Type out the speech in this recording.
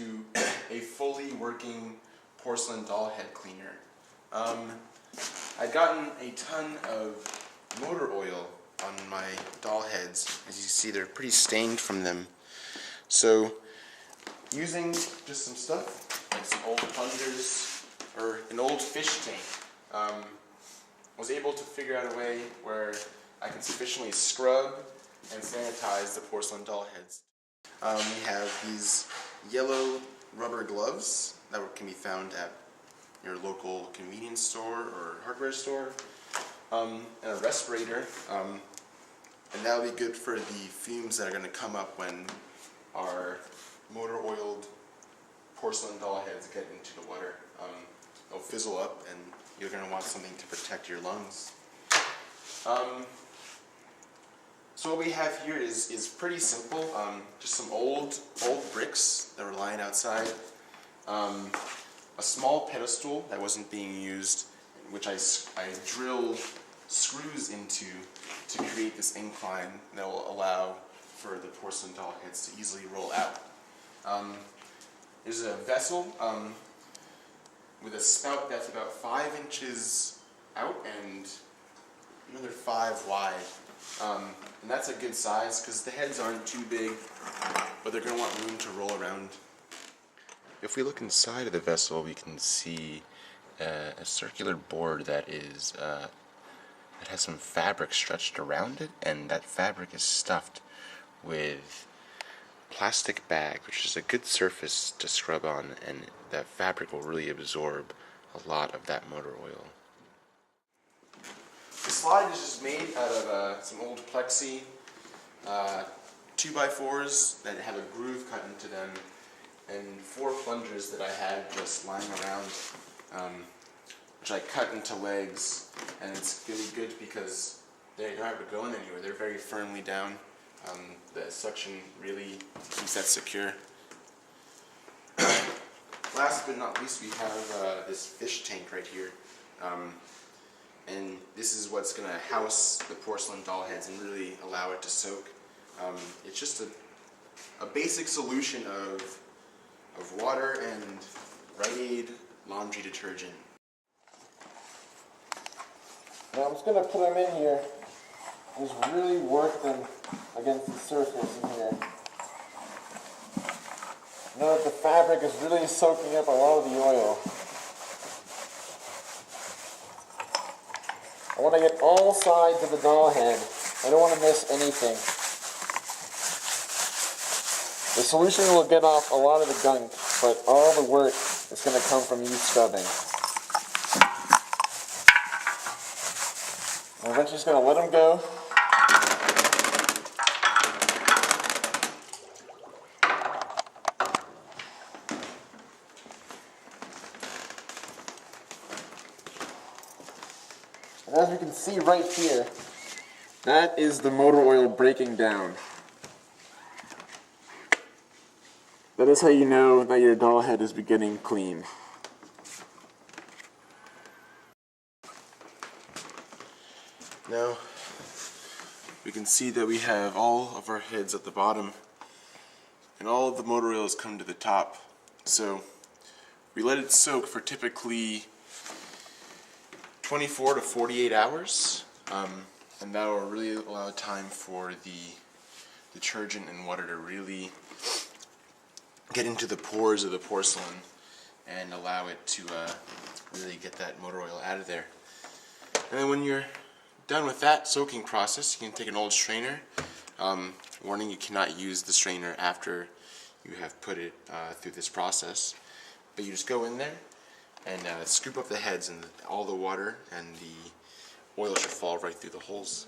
to a fully working porcelain doll head cleaner. I'd gotten a ton of motor oil on my doll heads. As you see, they're pretty stained from them. So, using just some stuff, like some old plungers, or an old fish tank, was able to figure out a way where I can sufficiently scrub and sanitize the porcelain doll heads. We have these yellow rubber gloves that can be found at your local convenience store or hardware store, and a respirator, and that'll be good for the fumes that are going to come up when our motor oiled porcelain doll heads get into the water. They'll fizzle up and you're going to want something to protect your lungs. So what we have here is pretty simple. Just some old bricks that were lying outside. A small pedestal that wasn't being used, which I drilled screws into to create this incline that will allow for the porcelain doll heads to easily roll out. There's a vessel with a spout that's about 5 inches out and another 5 wide. And that's a good size because the heads aren't too big, but they're going to want room to roll around. If we look inside of the vessel, we can see a circular board that is that has some fabric stretched around it, and that fabric is stuffed with plastic bag, which is a good surface to scrub on, and that fabric will really absorb a lot of that motor oil. The slide is just made out of some old plexi 2x4s that have a groove cut into them, and 4 plungers that I had just lying around, which I cut into legs, and it's really good because they don't have to go in anywhere. They're very firmly down. The suction really keeps that secure. Last but not least, we have this fish tank right here. And this is what's going to house the porcelain doll heads and really allow it to soak. It's just a basic solution of water and Rite Aid laundry detergent. Now I'm just going to put them in here and just really work them against the surface in here. Now that the fabric is really soaking up a lot of the oil. I want to get all sides of the doll head. I don't want to miss anything. The solution will get off a lot of the gunk, but all the work is going to come from you scrubbing. I'm eventually just going to let them go. And as we can see right here, that is the motor oil breaking down. That is how you know that your doll head is beginning clean. Now, we can see that we have all of our heads at the bottom, and all of the motor oil has come to the top. So, we let it soak for typically 24 to 48 hours, and that will really allow time for the detergent and water to really get into the pores of the porcelain and allow it to really get that motor oil out of there. And then when you're done with that soaking process, you can take an old strainer. Warning, you cannot use the strainer after you have put it through this process, but you just go in there and scoop up the heads, and all the water and the oil should fall right through the holes.